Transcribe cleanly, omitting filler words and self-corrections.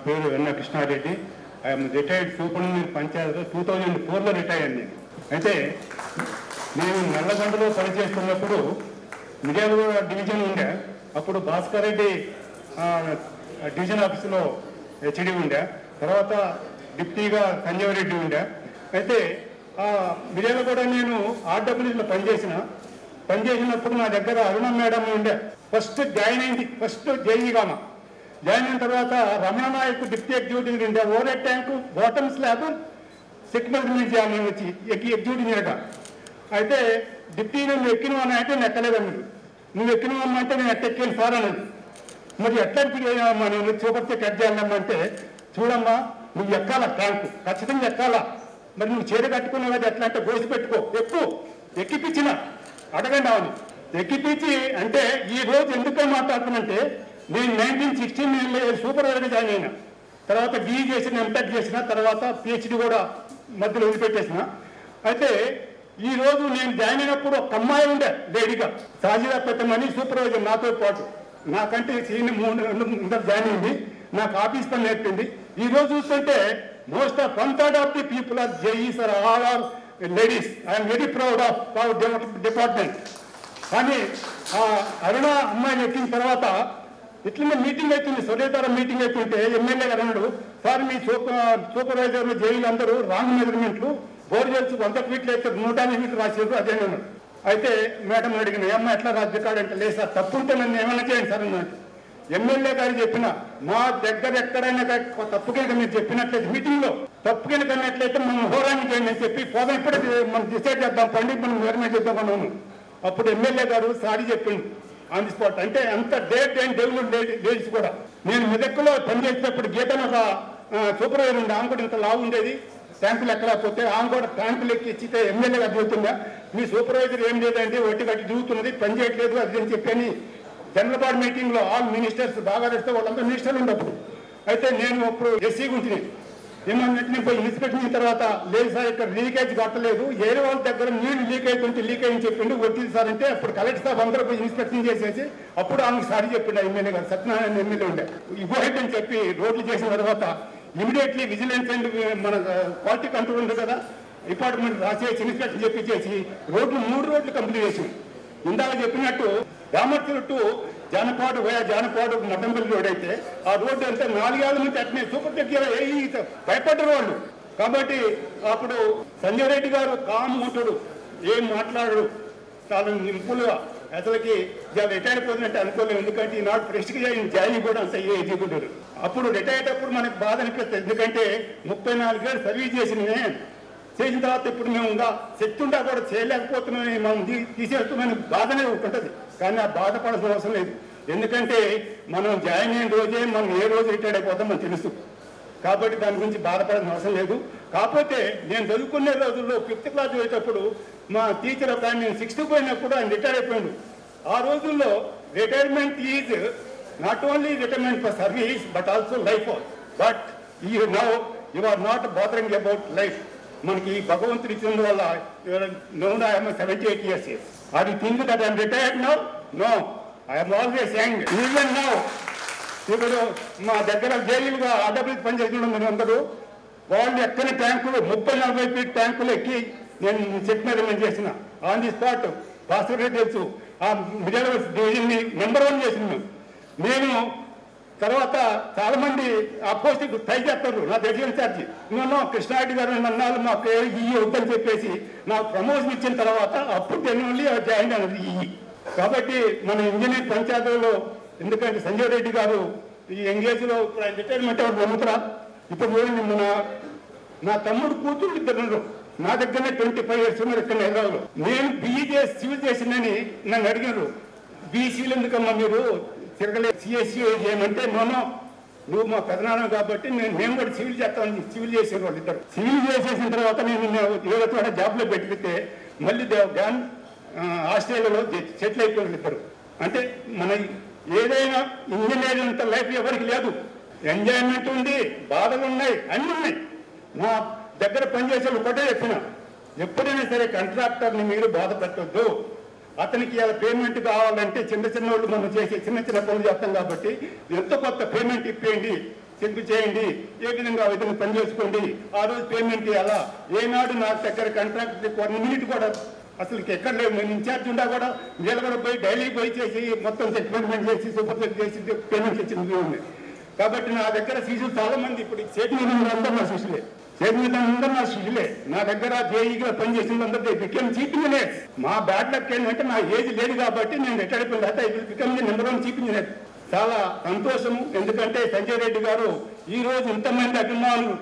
పేరు Venna Krishna Reddy. I'm retired superintendent panchayati 2004లో retire అయ్యాను నేను. అయితే నేను నల్లగొండలో పనిచేస్తున్నప్పుడు మిర్యాలగూడ డివిజన్ ఉండే, అప్పుడు భాస్కర్ రెడ్డి డివిజన్ ఆఫీసులో హెచ్డి ఉండే, తర్వాత డిప్యూటీగా సంజీవ్ రెడ్డి ఉండే. అయితే మిర్యాలగూడ నేను ఆర్డబ్ల్యూలో పనిచేసినప్పుడు నా దగ్గర అరుణ మేడం ఉండే. ఫస్ట్ జాయిన్ అయింది, ఫస్ట్ జేఈగామ జాయిన్ అయిన తర్వాత రమణ నాయక్ డిప్యూటీ ఎగ్జిక్యూటివ్ ఉండే. Over head tank bottom slab segment నుంచి నేను వచ్చి ఎగ్జిక్యూటివ్ చేయగా. అయితే డిప్యూటీ నువ్వు ఎక్కినవని అంటే నేను ఎక్కలేదన్నా, నువ్వు ఎక్కినవమ్మంటే నేను ఎక్కెక్కాను సార్ అన్నాడు. మరి ఎట్లా ఎక్కిపోయామమ్మా, నేను చూపడితే కట్ చేయాలమ్మంటే, చూడమ్మా నువ్వు ఎక్కాలా ట్యాంకు, ఖచ్చితంగా ఎక్కాలా, మరి నువ్వు చీర కట్టుకున్నావు కదా ఎట్లా అంటే గోసి పెట్టుకో, ఎక్కిపించిన అడగండి అవును ఎక్కిపించి. అంటే ఈ రోజు ఎందుకని మాట్లాడుతున్నంటే, నేను 1969 సూపర్వైజర్గా జాయిన్ అయినా, తర్వాత బీఈ చేసిన, ఎంటెక్ చేసిన, తర్వాత పిహెచ్డి కూడా మధ్యలో వదిలిపెట్టేసిన. అయితే ఈ రోజు నేను జాయిన్ అయినప్పుడు ఒక అమ్మాయి ఉండే లేడీగా, సాజిదా పెట్టమని సూపర్వైజర్ నాతో పాటు, నాకంటే సీనియర్ 3 ముందర జాయిన్ అయింది, నాకు ఆఫీస్ పని నేర్పింది. ఈ రోజు చూస్తుంటే most of 1/3 of the people are JEs are all are ladies. I'm very proud of our department. కానీ అరుణ అమ్మాయిని ఎక్కిన తర్వాత ఇట్లనే మీటింగ్ అవుతుంది, సొరేతార మీటింగ్ అవుతుంటే ఎమ్మెల్యే గారు అన్నాడు, సార్ మీ సూపర్వైజర్లు జైలు అందరూ రాంగ్ మెజర్మెంట్లు, బోర్వెల్స్ 100 ఫీట్లు అయితే 150 ఫీట్లు రాసేది అదే అన్నాడు. అయితే మేడం అడిగిన, ఏమ్మా ఎట్లా రాజు అంటే, లేదు సార్ తప్పు ఉంటే నన్ను ఏమన్నా చేయండి సార్ అన్నట్టు. ఎమ్మెల్యే గారు చెప్పిన, మా దగ్గర ఎక్కడైనా తప్పు కనుక మీరు చెప్పినట్లయితే మీటింగ్లో తప్పు కనుక అన్నట్లయితే మనం హోరాన్ని చేయండి అని చెప్పి పోదాం, ఇప్పుడే మనం డిసైడ్ చేద్దాం పండి, మనం నిర్ణయం చేద్దాం అన్నాను. అప్పుడు ఎమ్మెల్యే గారు సారీ చెప్పిండు ఆన్ ది స్పాట్. అంటే అంత డేట్ అండ్ డెవలప్ లేడీస్ కూడా. నేను మెదక్లో పనిచేసేటప్పుడు గీతను ఒక సూపర్వైజర్ ఉండే, ఆమె కూడా ఇంత లావు ఉండేది, ట్యాంకులు ఎక్కలేకపోతే ఆమె కూడా ట్యాంకులు ఎక్కిచ్చితే ఎమ్మెల్యే గారు చెబుతుందా, మీ సూపర్వైజర్ ఏం లేదండి ఒట్టి గట్టి దిగుతున్నది, పని చేయట్లేదు అది అని చెప్పని జనరల్ బాడీ మీటింగ్లో ఆల్ మినిస్టర్స్ బాగా తెస్తే వాళ్ళందరూ మినిస్టర్లు ఉండప్పుడు. అయితే నేను అప్పుడు ఎస్సీ గుంటిని ఏమన్నట్టు నేను పోయి ఇన్స్పెక్షన్ అయిన తర్వాత, లేదు సార్ ఇక్కడ లీకేజ్ కట్టలేదు, ఏరే వాళ్ళ దగ్గర నీళ్లు లీక్ అవుతుంటే లీక్ అయ్యని చెప్పిండు, వచ్చింది సార్ అంటే అప్పుడు కలెక్టర్ సార్ అందరూ పోయి ఇన్స్పెక్షన్ చేసేసి అప్పుడు ఆమెకు సారీ చెప్పిండు ఎమ్మెల్యే గారు, సత్యనారాయణ ఎమ్మెల్యే ఉండే. ఇవ్వహెడ్ అని చెప్పి రోడ్లు చేసిన తర్వాత ఇమీడియట్లీ విజిలెన్స్ అండ్ మన క్వాలిటీ కంట్రోల్ ఉంది కదా డిపార్ట్మెంట్ రాసేసి ఇన్స్పెక్షన్ చెప్పించేసి రోడ్లు 3 రోడ్లు కంప్లీట్ చేసి, ఇందాక చెప్పినట్టు రామర్చులు టు జానపాడు జానపాడు మఠంపల్లి రోడ్ అయితే ఆ రోడ్డు అంటే 4 ఏళ్ళ నుంచి అట్నే సూపర్ దగ్గర భయపడ్డారు వాళ్ళు. కాబట్టి అప్పుడు సంజయ్ రెడ్డి గారు కామ్ ఉంటాడు, ఏం మాట్లాడు, చాలా సింపుల్గా, అసలుకి రిటైర్ అయిపోతున్నట్టు అనుకోలేము. ఎందుకంటే ఈనాడు ప్రెస్ట్కి జాయిన్ కూడా అంత ఎదుగుంటారు. అప్పుడు రిటైర్ అయ్యేటప్పుడు మనకు బాధ అనిపిస్తుంది, ఎందుకంటే 34 ఏళ్ళు సర్వీస్ చేసిన తర్వాత ఇప్పుడు మేము ఇంకా శక్తి ఉండా కూడా చేయలేకపోతున్నామని మనం తీసేస్తున్నామని బాధనే ఉంటుంది. కానీ ఆ బాధపడాల్సిన అవసరం లేదు, ఎందుకంటే మనం జాయిన్ అయిన రోజే మనం ఏ రోజు రిటైర్ అయిపోతాం మనకు తెలుసు. కాబట్టి దాని గురించి బాధపడాల్సిన అవసరం లేదు. కాకపోతే నేను చదువుకునే రోజుల్లో 5th క్లాస్ చదివేటప్పుడు మా టీచర్ ఒక ఆయన, నేను 6th పోయినప్పుడు ఆయన రిటైర్ అయిపోయాడు. ఆ రోజుల్లో retirement is not only retirement for service but also life. But you are not bothering about life. మనకి భగవంతుడి ఇచ్చిన వల్ల no I'm 78 years. Are you think that I'm retired now? No, I'm always young. Even now ఇప్పుడు మా దగ్గర జైలుగా RW పనిచేసిన అందరూ వాళ్ళు ఎక్కని ట్యాంకులు 30-40 ఫీట్ ట్యాంకులు ఎక్కి నేను చెక్ మెజర్మెంట్ చేసిన on the spot. Bhaskar Reddy తెలుసు, ఆ మిర్యాలగూడ డివిజన్ని నెంబర్ 1 చేసిన నేను. తర్వాత చాలా మంది ఆ పోస్ట్ ట్రై చేస్తారు, నా దగ్గర ఇన్ఛార్జి నేను కృష్ణారెడ్డి గారు నన్నాళ్ళు మాకు ఈ వద్దని చెప్పేసి నాకు ప్రమోషన్ ఇచ్చిన తర్వాత అప్పుడు జనవరి జాయిన్ అయినది ఈ. కాబట్టి మన ఇంజనీర్ పంచాయతీలో, ఎందుకంటే సంజయ్ రెడ్డి గారు ఈ ఎంగేజ్లో రిటైర్మెంట్ ఎవరు నమ్ముతారా? ఇప్పుడు చూడండి, నా తమ్ముడు కూతురు 2 నా దగ్గరనే 25 years ఉన్నారు ఇక్కడ హైదరాబాద్లో. నేను బీఈ చేసి సివిల్ చేసిందని నన్ను అడిగారు, బీఈ సివిల్ ఎందుకమ్మా మీరు తిరగలే, సిఎస్సి చేయమంటే నోనో నువ్వు మా పెదనాన్న కాబట్టి మేము కూడా సివిల్ చేస్తామని సివిల్ చేసిన వాళ్ళు ఇద్దరు. సివిల్ చేసేసిన తర్వాత నేను ఏదో చోట జాబ్లో పెట్టితే మళ్ళీ గాన్ ఆస్ట్రేలియాలో సెటిల్ అయిపోయిన ఇద్దరు. అంటే మన ఏదైనా ఇంజనీర్ అంత లైఫ్ ఎవరికి లేదు, ఎంజాయ్మెంట్ ఉంది, బాధలు ఉన్నాయి, అన్నీ ఉన్నాయి. నా దగ్గర పనిచేసే ఒకటే చెప్పిన, ఎప్పుడైనా సరే కాంట్రాక్టర్ని మీరు బాధ పెట్టద్దు. అతనికి పేమెంట్ కావాలంటే చిన్న వాళ్ళు మనం చేసే చిన్న పనులు చేస్తాం కాబట్టి ఎంతో కొంత పేమెంట్ ఇప్పేయండి. చెక్ చేయండి, ఏ విధంగా ఆ విధంగా పని చేసుకోండి, ఆ రోజు పేమెంట్ ఇవ్వాలా. ఏనాడు నా దగ్గర కాంట్రాక్ట్ 1 మినిట్ కూడా అసలు ఎక్కడ లేవు. నేను ఇన్ఛార్జ్ ఉండా కూడా వీళ్ళు కూడా పోయి డైలీ పోయి చేసి మొత్తం సెటిల్మెంట్ చేసి సూపర్ సెట్ చేసి పేమెంట్ ఇచ్చింది ఉంది. కాబట్టి నా దగ్గర శిష్యులు చాలా మంది ఇప్పుడు చేతి మీద అందరూ నా శిష్యులే, చేతి మీద అందరూ నా శిష్యులే. నా దగ్గర జేఈగా పనిచేసిన అందరూ బికెమ్ చీఫ్ ఇంజనీర్. మా బ్యాడ్ లక్ ఏంటంటే నా ఏజ్ లేదు కాబట్టి నేను రిటైర్ అయిపోయిన తర్వాత I will become the number 1 chief engineer. చాలా సంతోషము, ఎందుకంటే సంజయ్ రెడ్డి గారు ఈ రోజు ఇంతమంది అభిమానులు